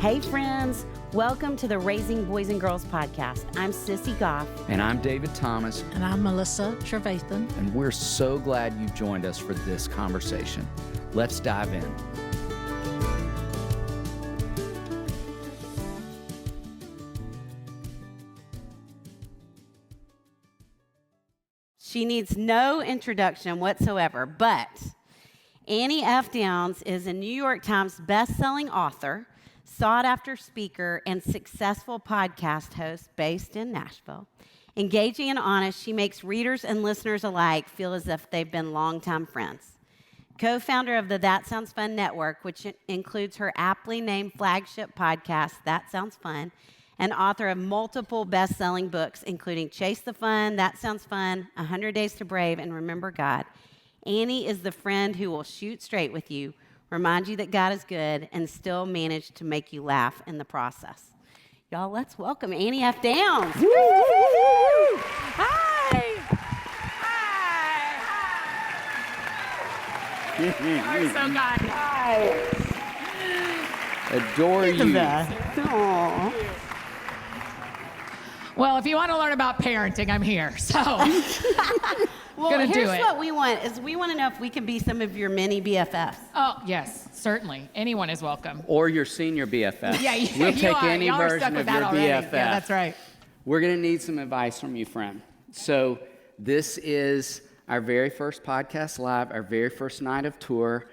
Hey friends, welcome to the Raising Boys and Girls podcast. I'm Sissy Goff. And I'm David Thomas. And I'm Melissa Trevathan. And we're so glad you joined us for this conversation. Let's dive in. She needs no introduction whatsoever, but Annie F. Downs is a New York Times best-selling author, sought-after speaker, and successful podcast host based in Nashville. Engaging and honest, she makes readers and listeners alike feel as if they've been longtime friends. Co-founder of the That Sounds Fun network, which includes her aptly named flagship podcast, That Sounds Fun, and author of multiple best-selling books, including Chase the Fun, That Sounds Fun, 100 Days to Brave, and Remember God. Annie is the friend who will shoot straight with you, remind you that God is good, and still manage to make you laugh in the process. Y'all, let's welcome Annie F. Downs. Woo! Hi. Hi. You're so kind. Hi. Adore you. Aww. Well, if you want to learn about parenting, I'm here. So, Well, gonna do here's it. what we want, is we want to know if we can be some of your mini BFFs. oh, yes, certainly. Anyone is welcome. Or your senior BFF. Yeah, we'll you take are. any Y'all are stuck version with of that your already. BFF. Yeah, that's right. We're going to need some advice from you, friend. So this is our very first podcast live, our very first night of tour,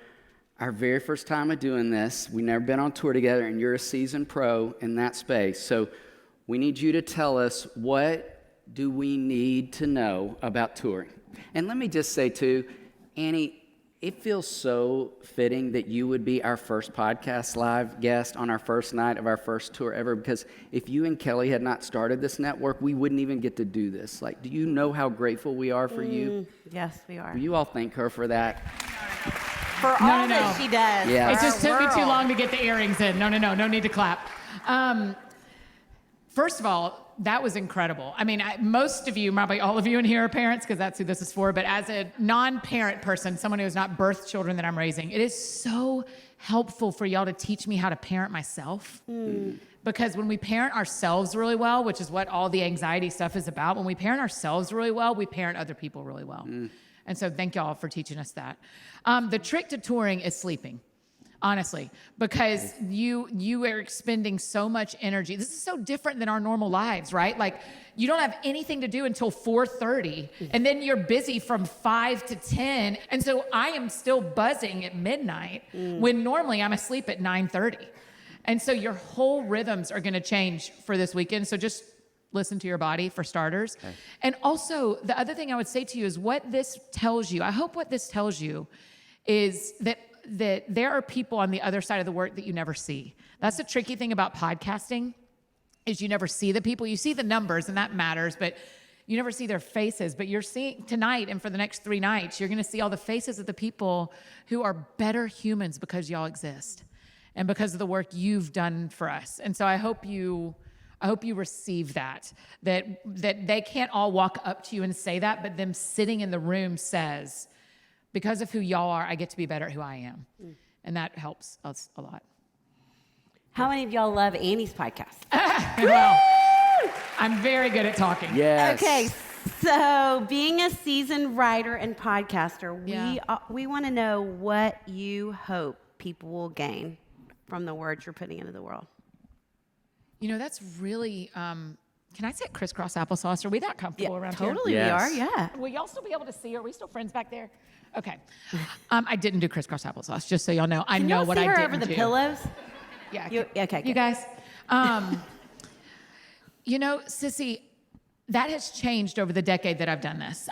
our very first time of doing this. We've never been on tour together, and you're a seasoned pro in that space. So we need you to tell us, what do we need to know about touring? And let me just say, too, Annie, it feels so fitting that you would be our first podcast live guest on our first night of our first tour ever, because if you and Kelly had not started this network, we wouldn't even get to do this. Like, do you know how grateful we are for you? Yes, we are. Will you all thank her for that? For all that she does. Yeah. It just for took our me too world. long to get the earrings in. No need to clap. First of all, that was incredible. I mean, most of you, probably all of you in here are parents, because that's who this is for, but as a non-parent person, someone who has not birthed children that I'm raising, it is so helpful for y'all to teach me how to parent myself. Because when we parent ourselves really well, which is what all the anxiety stuff is about, when we parent ourselves really well, we parent other people really well. And so thank y'all for teaching us that. The trick to touring is sleeping. Honestly, because you are expending so much energy. This is so different than our normal lives, right? Like, you don't have anything to do until 4:30, and then you're busy from 5 to 10. And so I am still buzzing at midnight when normally I'm asleep at 9:30. And so your whole rhythms are going to change for this weekend. So just listen to your body, for starters. Okay. And also, the other thing I would say to you is what this tells you. I hope what this tells you is that there are people on the other side of the work that you never see. That's the tricky thing about podcasting, is you never see the people. You see the numbers, and that matters, but you never see their faces. But you're seeing tonight, and for the next 3 nights, you're going to see all the faces of the people who are better humans because y'all exist and because of the work you've done for us. And so I hope you receive that they can't all walk up to you and say that, but them sitting in the room says, because of who y'all are, I get to be better at who I am. And that helps us a lot. How many of y'all love Annie's podcast? Well, I'm very good at talking. Yes. Okay, so being a seasoned writer and podcaster, we want to know what you hope people will gain from the words you're putting into the world. You know, that's really, can I say crisscross applesauce? Are we that comfortable around here? Totally, Yes. we are, yeah. Will y'all still be able to see? Are we still friends back there? Okay. I didn't do crisscross applesauce, just so y'all know. I know what I didn't do. Can you see her over the pillows? Yeah. Okay, You good. guys, you know, Sissy, that has changed over the decade that I've done this.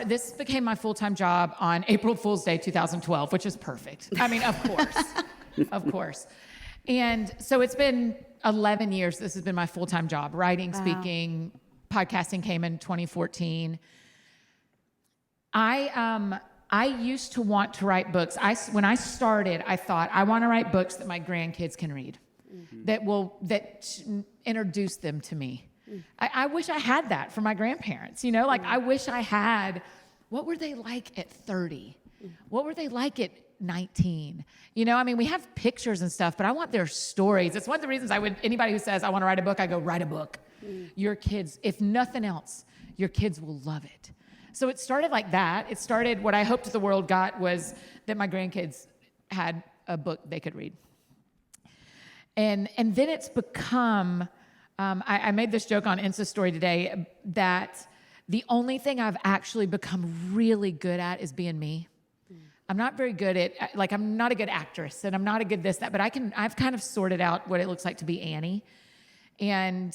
This became my full-time job on April Fool's Day, 2012, which is perfect. I mean, of course, of course. And so it's been 11 years. This has been my full-time job, writing, speaking, podcasting came in 2014. I used to want to write books. When I started, I thought, I want to write books that my grandkids can read, that introduce them to me. I wish I had that for my grandparents, I wish I had, what were they like at 30? What were they like at 19. You know, I mean, we have pictures and stuff, but I want their stories. It's one of the reasons anybody who says, I want to write a book, I go, write a book. Your kids, if nothing else, your kids will love it. So it started like that. It started, what I hoped the world got was that my grandkids had a book they could read. And then it's become, I made this joke on Insta story today that the only thing I've actually become really good at is being me. I'm not very good at, like, I'm not a good actress and I'm not a good this, that, but I've kind of sorted out what it looks like to be Annie. And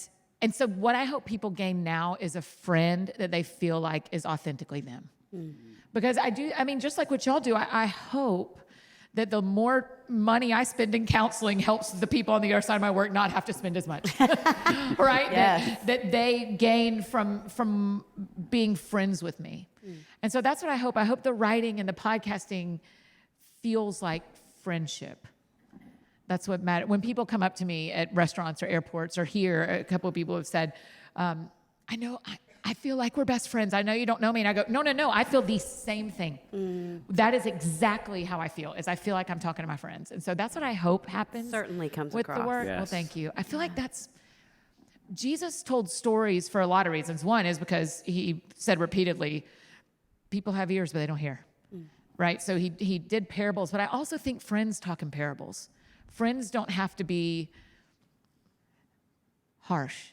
so what I hope people gain now is a friend that they feel like is authentically them. Because I mean, just like what y'all do, I hope that the more money I spend in counseling helps the people on the other side of my work not have to spend as much, right? Yes. That they gain from being friends with me. And so that's what I hope. I hope the writing and the podcasting feels like friendship. That's what matters. When people come up to me at restaurants or airports or here, a couple of people have said, I feel like we're best friends. I know you don't know me. And I go, no. I feel the same thing. That is exactly how I feel, is I feel like I'm talking to my friends. And so that's what I hope happens. Certainly comes with across. the work. Yes. Well, thank you. I feel like Jesus told stories for a lot of reasons. One is because he said repeatedly, people have ears, but they don't hear. Right? So he did parables, but I also think friends talk in parables. Friends don't have to be harsh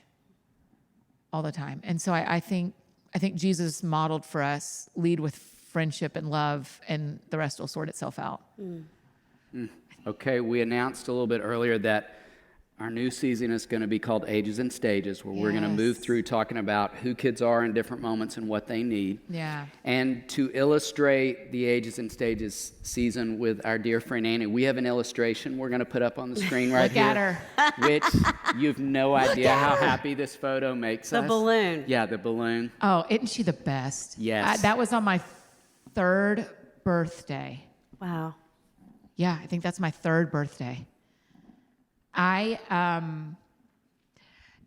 all the time. And so I think Jesus modeled for us, lead with friendship and love, and the rest will sort itself out. Okay, we announced a little bit earlier that our new season is going to be called Ages and Stages, where we're going to move through talking about who kids are in different moments and what they need. Yeah. And to illustrate the Ages and Stages season with our dear friend Annie, we have an illustration we're going to put up on the screen right Look at here. her. Which you've no idea how happy this photo makes us. The balloon. Yeah, the balloon. Oh, isn't she the best? Yes. That was on my 3rd birthday. Wow. Yeah, I think that's my 3rd birthday. I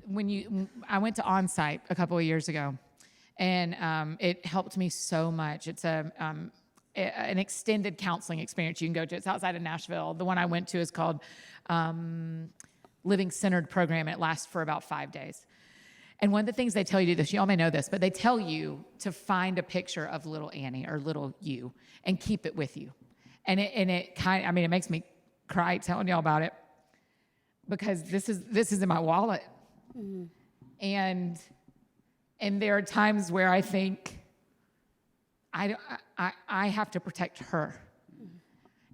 went to Onsite a couple of years ago, and it helped me so much. It's an extended counseling experience you can go to. It's outside of Nashville. The one I went to is called Living Centered Program. It lasts for about 5 days. And one of the things they tell you to do this, y'all may know this, but they tell you to find a picture of little Annie or little you and keep it with you. And it makes me cry telling y'all about it, because this is in my wallet. And there are times where I think I have to protect her.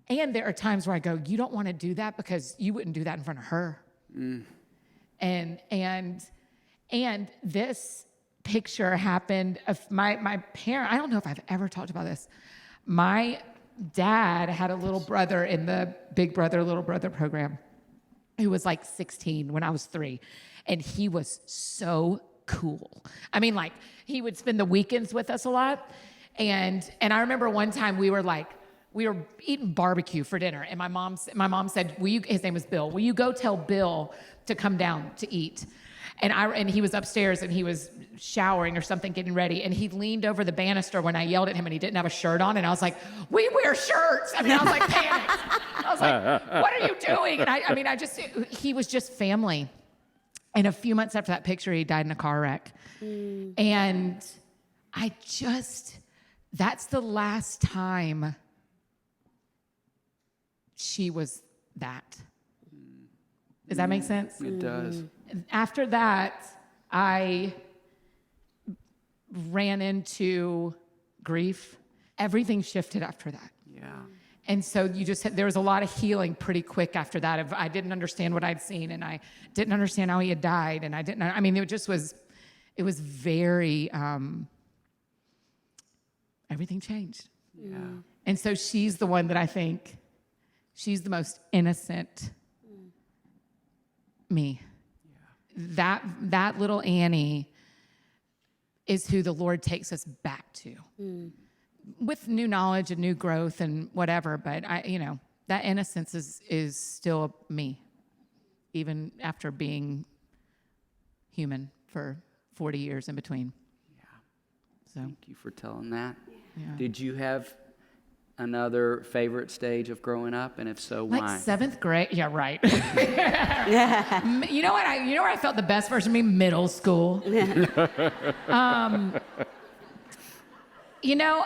And there are times where I go, you don't want to do that because you wouldn't do that in front of her. And this picture happened of my parent. I don't know if I've ever talked about this. My dad had a little brother in the Big Brother, Little Brother program who was like 16 when I was 3. And he was so cool. I mean, like, he would spend the weekends with us a lot. And I remember one time we were eating barbecue for dinner. And my mom said, his name was Bill, will you go tell Bill to come down to eat? And he was upstairs and he was showering or something, getting ready. And he leaned over the banister when I yelled at him and he didn't have a shirt on. And I was like, we wear shirts. I was like panicked. I was like, what are you doing? And he was just family. And a few months after that picture, he died in a car wreck. And that's the last time she was that. Does that make sense? It does. After that, I ran into grief. Everything shifted after that. Yeah. And so there was a lot of healing pretty quick after that. I didn't understand what I'd seen, and I didn't understand how he had died, and it was very, everything changed. Yeah. And so she's the one that I think, she's the most innocent me. Yeah. That little Annie is who the Lord takes us back to. With new knowledge and new growth and whatever, but that innocence is still me, even after being human for 40 years in between. Yeah. So Thank you for telling that. yeah. Did you have another favorite stage of growing up? And if so, Like why? 7th grade. Yeah, right. You know what? You know where I felt the best version of me? Middle school. You know,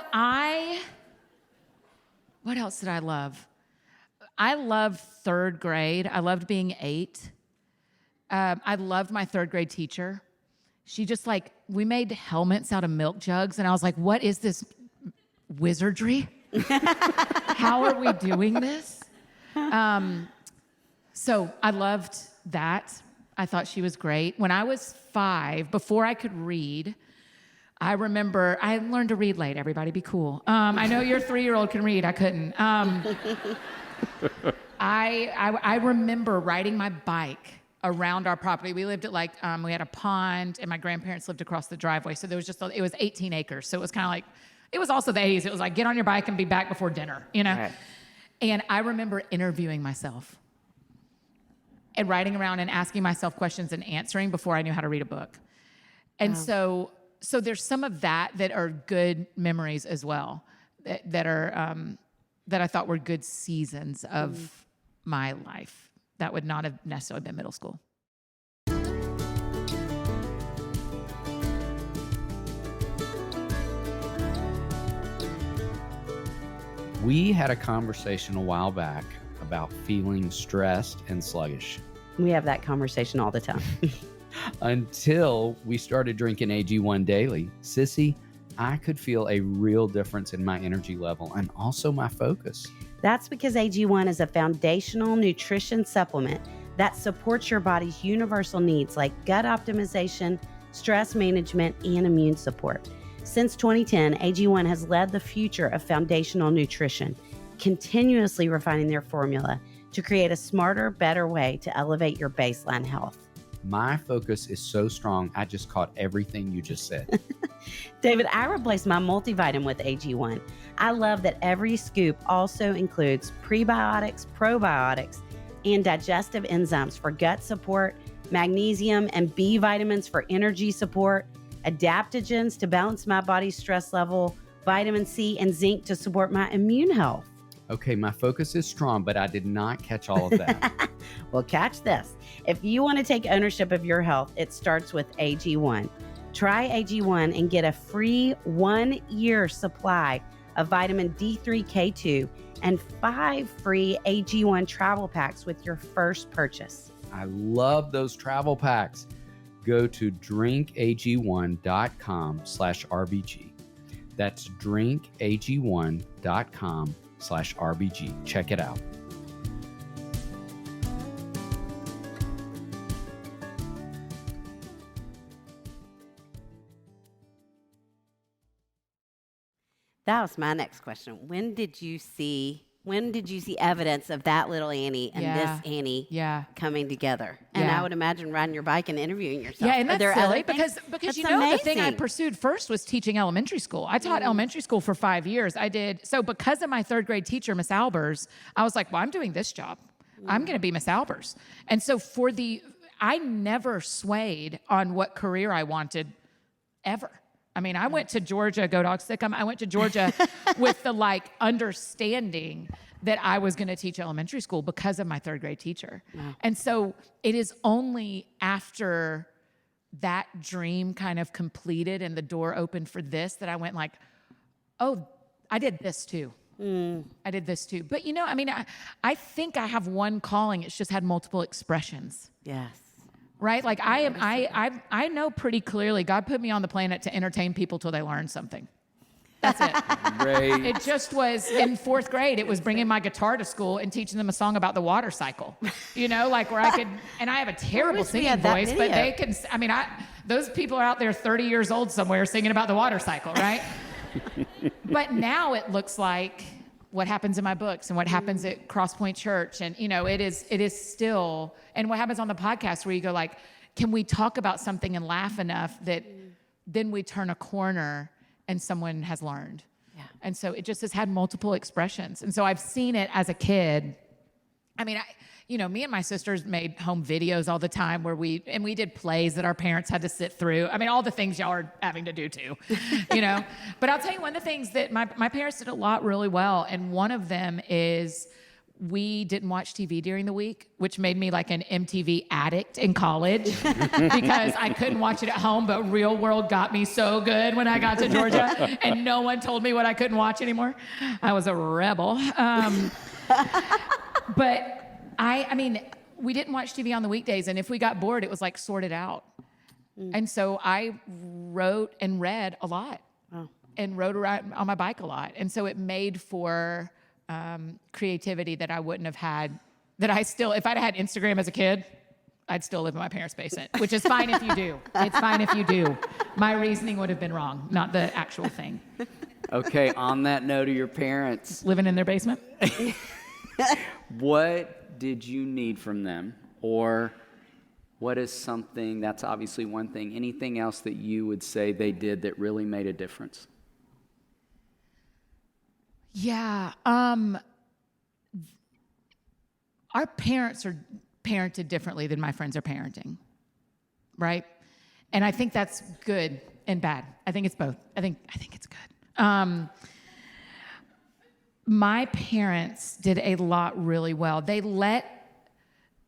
what else did I love? I loved 3rd grade. I loved being 8. I loved my 3rd grade teacher. She just we made helmets out of milk jugs, and I was like, what is this wizardry? How are we doing this? So I loved that. I thought she was great. When I was 5, before I could read, I remember, I learned to read late, everybody be cool. I know your 3-year-old can read, I couldn't. I remember riding my bike around our property. We lived at we had a pond, and my grandparents lived across the driveway. So there was it was 18 acres. So it was kind of it was also the 80s. It was get on your bike and be back before dinner, you know? Right. And I remember interviewing myself and riding around and asking myself questions and answering before I knew how to read a book. And so there's some of that are good memories as well, that I thought were good seasons of my life that would not have necessarily been middle school. We had a conversation a while back about feeling stressed and sluggish. We have that conversation all the time. Until we started drinking AG1 daily, Sissy, I could feel a real difference in my energy level and also my focus. That's because AG1 is a foundational nutrition supplement that supports your body's universal needs like gut optimization, stress management, and immune support. Since 2010, AG1 has led the future of foundational nutrition, continuously refining their formula to create a smarter, better way to elevate your baseline health. My focus is so strong, I just caught everything you just said. David, I replaced my multivitamin with AG1. I love that every scoop also includes prebiotics, probiotics, and digestive enzymes for gut support, magnesium and B vitamins for energy support, adaptogens to balance my body's stress level, vitamin C and zinc to support my immune health. Okay, my focus is strong, but I did not catch all of that. Well, catch this. If you want to take ownership of your health, it starts with AG1. Try AG1 and get a free 1-year supply of vitamin D3K2 and 5 free AG1 travel packs with your first purchase. I love those travel packs. Go to drinkag1.com/RBG. That's drinkag1.com/RBG. Check it out. That was my next question. When did you see evidence of that little Annie and this Annie coming together? And I would imagine riding your bike and interviewing yourself. Yeah, and that's silly because That's you know amazing. the thing I pursued first was teaching elementary school. I taught elementary school for 5 years. I did so because of my 3rd grade teacher, Miss Albers. I was like, well, I'm doing this job. I'm going to be Miss Albers. And so I never swayed on what career I wanted ever. I mean, I went to Georgia, go Dogs Sick 'em. I went to Georgia with the understanding that I was going to teach elementary school because of my 3rd grade teacher. Wow. And so it is only after that dream kind of completed and the door opened for this that I went oh, I did this too. I did this too. But I think I have one calling. It's just had multiple expressions. Yes. Right? I know pretty clearly God put me on the planet to entertain people till they learn something. That's it. Great. It just was in 4th grade. It was bringing my guitar to school and teaching them a song about the water cycle. Where I could, and I have a terrible singing voice, but they can, those people are out there 30 years old somewhere singing about the water cycle, right? But now it looks like what happens in my books and what happens at Cross Point Church. And, it is still, and what happens on the podcast where you go can we talk about something and laugh enough that then we turn a corner and someone has learned. Yeah. And so it just has had multiple expressions. And so I've seen it as a kid I mean, me and my sisters made home videos all the time where we did plays that our parents had to sit through. I mean, all the things y'all are having to do too, But I'll tell you one of the things that my parents did a lot really well. And one of them is we didn't watch TV during the week, which made me like an MTV addict in college because I couldn't watch it at home, but Real World got me so good when I got to Georgia and no one told me what I couldn't watch anymore. I was a rebel. But I mean, we didn't watch TV on the weekdays, and if we got bored, it was like sorted out. And so I wrote and read a lot and rode around on my bike a lot. And so it made for creativity that I wouldn't have had, that I still, if I'd had Instagram as a kid, I'd still live in my parents' basement, which is fine if you do. It's fine if you do. My reasoning would have been wrong, not the actual thing. Okay, on that note of your parents. Living in their basement? What did you need from them? Or what is something, that's obviously one thing, anything else that you would say they did that really made a difference? Yeah. Our parents are parented differently than my friends are parenting, right? And I think that's good and bad. I think it's both. I think it's good. My parents did a lot really well.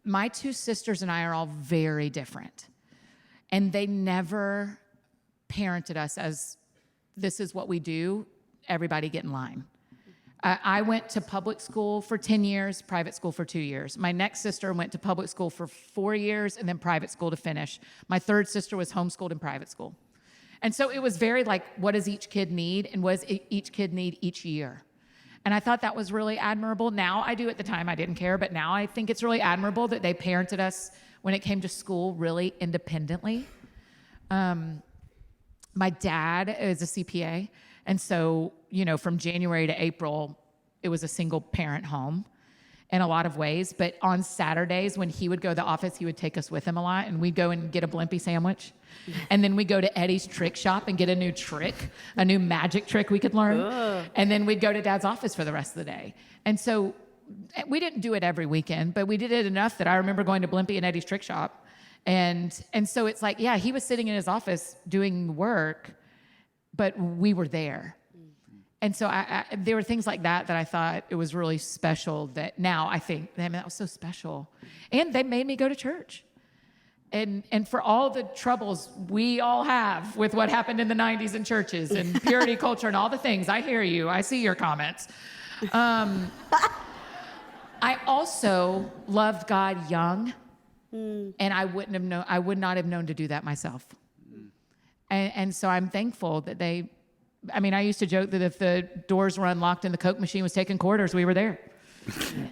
My two sisters and I are all very different. And they never parented us as, this is what we do, everybody get in line. I went to public school for 10 years, private school for 2 years. My next sister went to public school for 4 years and then private school to finish. My third sister was homeschooled in private school. And so it was very like, what does each kid need? And what does each kid need each year? And I thought that was really admirable. Now I do. At the time, I didn't care, but now I think it's really admirable that they parented us when it came to school really independently. My dad is a CPA, and so, from January to April, it was a single parent home in a lot of ways. But on Saturdays, when he would go to the office, he would take us with him a lot, and we'd go and get a Blimpie sandwich. And then we'd go to Eddie's trick shop and get a new trick, a new magic trick we could learn. And then we'd go to Dad's office for the rest of the day. And so we didn't do it every weekend, but we did it enough that I remember going to Blimpie and Eddie's trick shop. And so it's like, yeah, he was sitting in his office doing work, but we were there. And so there were things like that I thought it was really special, that now I think, man, that was so special. And they made me go to church. And for all the troubles we all have with what happened in the 90s in churches and purity culture and all the things, I hear you. I see your comments. I also loved God young, and I would not have known to do that myself. And so I'm thankful that I used to joke that if the doors were unlocked and the Coke machine was taking quarters, we were there.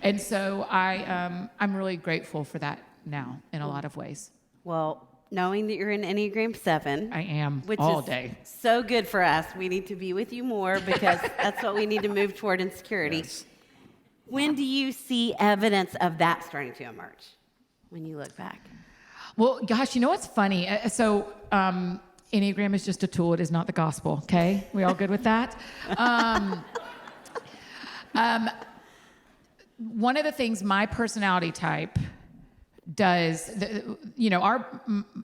And so I'm really grateful for that now in a lot of ways. Well, knowing that you're in Enneagram 7. I am, which all is day. So good for us. We need to be with you more because that's what we need to move toward in security. Yes. When do you see evidence of that starting to emerge when you look back? Well, gosh, what's funny? So Enneagram is just a tool. It is not the gospel, okay? We all good with that? One of the things my personality type does,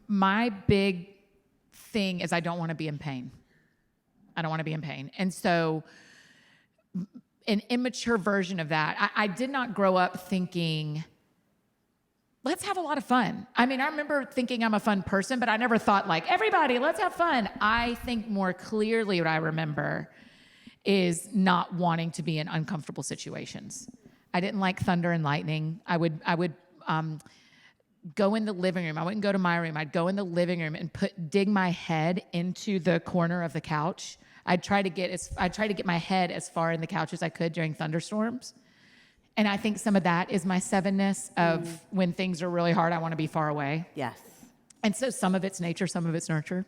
my big thing is I don't want to be in pain. I don't want to be in pain. And so an immature version of that, I did not grow up thinking, let's have a lot of fun. I remember thinking I'm a fun person, but I never thought like, everybody, let's have fun. I think more clearly what I remember is not wanting to be in uncomfortable situations. I didn't like thunder and lightning. I would go in the living room. I wouldn't go to my room. I'd go in the living room and dig my head into the corner of the couch. I'd try to get my head as far in the couch as I could during thunderstorms. And I think some of that is my 7-ness of when things are really hard, I want to be far away. Yes. And so some of it's nature, some of it's nurture.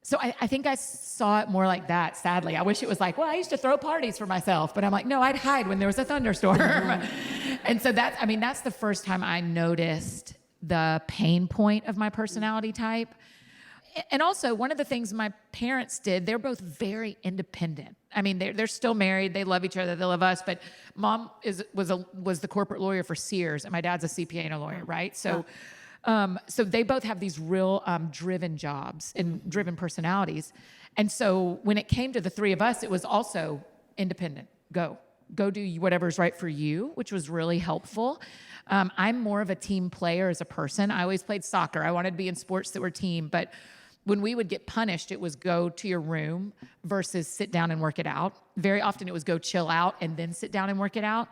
So I think I saw it more like that, sadly. I wish it was like, well, I used to throw parties for myself. But I'm like, no, I'd hide when there was a thunderstorm. And so that's the first time I noticed the pain point of my personality type. And also, one of the things my parents did, they're both very independent. I mean, they're still married. They love each other. They love us. But mom was the corporate lawyer for Sears, and my dad's a CPA and a lawyer, right? So, so they both have these real driven jobs and driven personalities. And so when it came to the three of us, it was also independent. Go do whatever's right for you, which was really helpful. I'm more of a team player as a person. I always played soccer. I wanted to be in sports that were team, but when we would get punished, it was go to your room versus sit down and work it out. Very often it was go chill out and then sit down and work it out.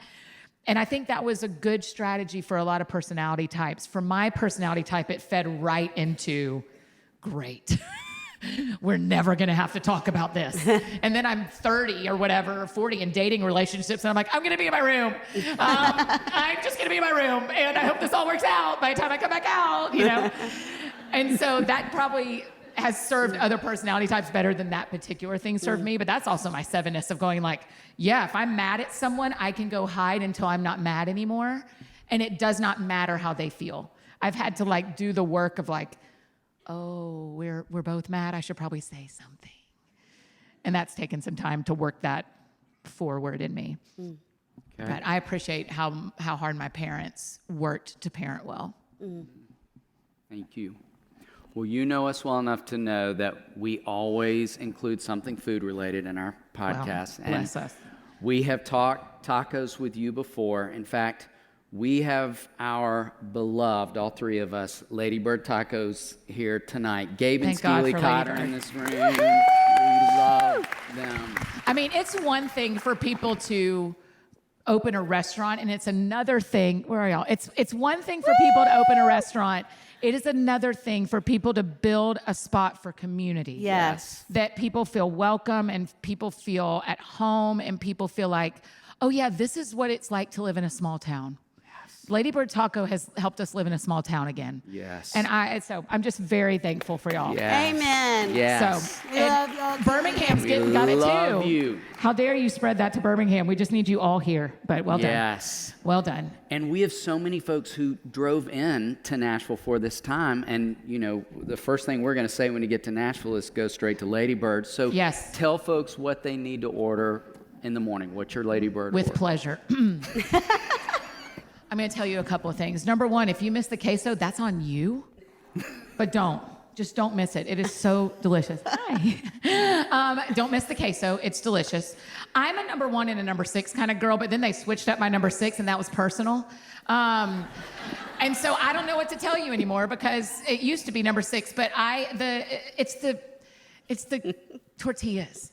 And I think that was a good strategy for a lot of personality types. For my personality type, it fed right into great. We're never going to have to talk about this. And then I'm 30 or whatever, or 40 in dating relationships. And I'm like, I'm going to be in my room. I'm just going to be in my room. And I hope this all works out by the time I come back out, you know? And so that probably has served other personality types better than that particular thing served me. But that's also my 7-ness of going like, yeah, if I'm mad at someone, I can go hide until I'm not mad anymore. And it does not matter how they feel. I've had to like do the work of like, oh, we're both mad. I should probably say something. And that's taken some time to work that forward in me. Okay. But I appreciate how hard my parents worked to parent well. Thank you. Well, you know us well enough to know that we always include something food related in our podcast. Well, bless us. We have talked tacos with you before. In fact, we have our beloved, all three of us, Ladybird Tacos here tonight. Gabe and Skeely Cotter in this room. We love them. I mean, it's one thing for people to open a restaurant, and it's another thing. Where are y'all? It's one thing for people to open a restaurant. It is another thing for people to build a spot for community. Yes. That people feel welcome and people feel at home and people feel like, oh yeah, this is what it's like to live in a small town. Ladybird Taco has helped us live in a small town again. Yes. And so I'm just very thankful for y'all. Yes. Amen. Yes. So, We love y'all too. Birmingham's got it too. love you. How dare you spread that to Birmingham? We just need you all here. But well done. Yes. Well done. And we have so many folks who drove in to Nashville for this time. And, you know, the first thing we're going to say when you get to Nashville is go straight to Ladybird. So yes. Tell folks what they need to order in the morning. What's your Ladybird With order? pleasure. I'm going to tell you a couple of things. Number one, if you miss the queso, that's on you. But just don't miss it. It is so delicious. Hi. Don't miss the queso. It's delicious. I'm a number 1 and a number 6 kind of girl, but then they switched up my number 6, and that was personal. And so I don't know what to tell you anymore because it used to be number 6, but it's the tortillas.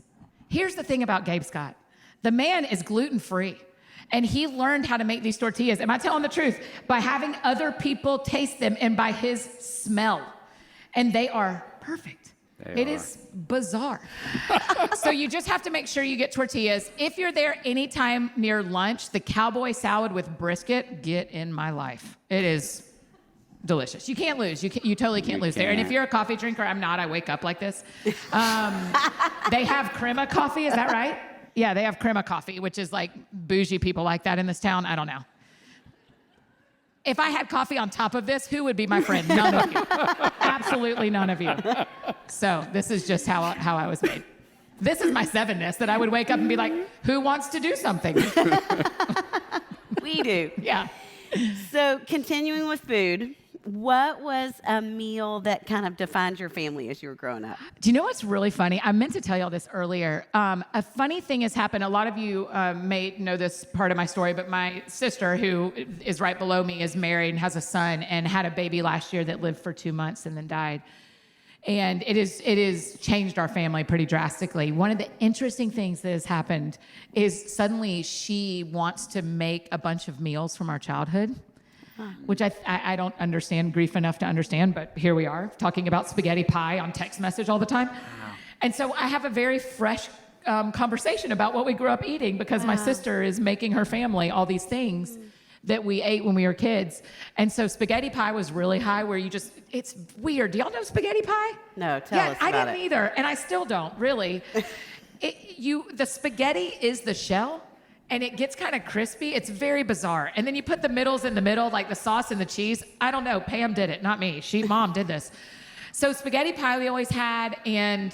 Here's the thing about Gabe Scott. The man is gluten-free. And he learned how to make these tortillas. Am I telling the truth? By having other people taste them and by his smell. And they are perfect. It is bizarre. So you just have to make sure you get tortillas. If you're there anytime near lunch, the cowboy salad with brisket, get in my life. It is delicious. You can't lose. You totally can't lose there. And if you're a coffee drinker, I'm not. I wake up like this. They have crema coffee. Is that right? Yeah, they have crema coffee, which is like bougie people like that in this town. I don't know. If I had coffee on top of this, who would be my friend? None of you. Absolutely none of you. So this is just how I was made. This is my 7-ness that I would wake up and be like, who wants to do something? We do. Yeah. So continuing with food, what was a meal that kind of defined your family as you were growing up? Do you know what's really funny? I meant to tell y'all this earlier. A funny thing has happened. A lot of you may know this part of my story, but my sister, who is right below me, is married and has a son and had a baby last year that lived for 2 months and then died. And it is changed our family pretty drastically. One of the interesting things that has happened is suddenly she wants to make a bunch of meals from our childhood. Which I don't understand grief enough to understand, but here we are talking about spaghetti pie on text message all the time. Wow. And so I have a very fresh conversation about what we grew up eating because my sister is making her family all these things that we ate when we were kids. And so spaghetti pie was really high where it's weird. Do y'all know spaghetti pie? No, tell us about it. I didn't either, and I still don't, really. The spaghetti is the shell, and it gets kind of crispy. It's very bizarre. And then you put the middles in the middle, like the sauce and the cheese. I don't know. Pam did it, not me. Mom did this. So spaghetti pie we always had, and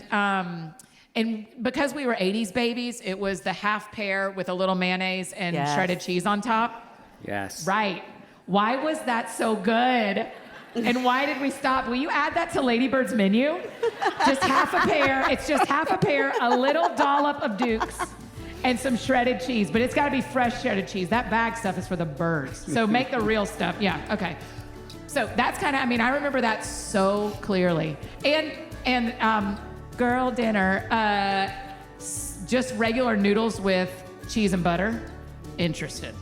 because we were 80s babies, it was the half pear with a little mayonnaise and Yes. shredded cheese on top. Yes. Right. Why was that so good? And why did we stop? Will you add that to Lady Bird's menu? Just half a pear. It's just half a pear, a little dollop of Duke's, and some shredded cheese. But it's got to be fresh shredded cheese. That bag stuff is for the birds. So make the real stuff. Yeah, okay. So that's kind of, I remember that so clearly. And girl dinner, just regular noodles with cheese and butter. Interested.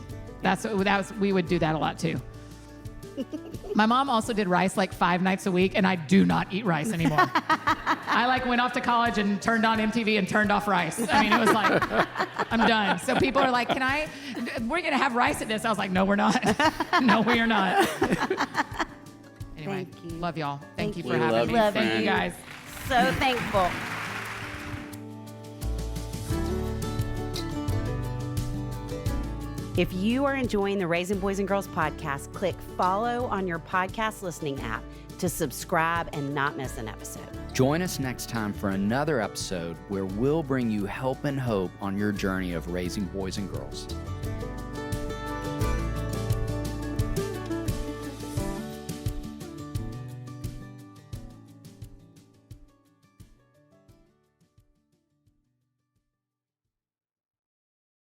We would do that a lot too. My mom also did rice like 5 nights a week, and I do not eat rice anymore. I went off to college and turned on MTV and turned off rice. It was like, I'm done. So people are like, we're gonna have rice at this. I was like, no, we're not. No, we are not. Anyway, Thank you. love y'all. Thank you for We having love me. you, Thank friend. you guys. So thankful. If you are enjoying the Raising Boys and Girls podcast, click follow on your podcast listening app to subscribe and not miss an episode. Join us next time for another episode where we'll bring you help and hope on your journey of raising boys and girls.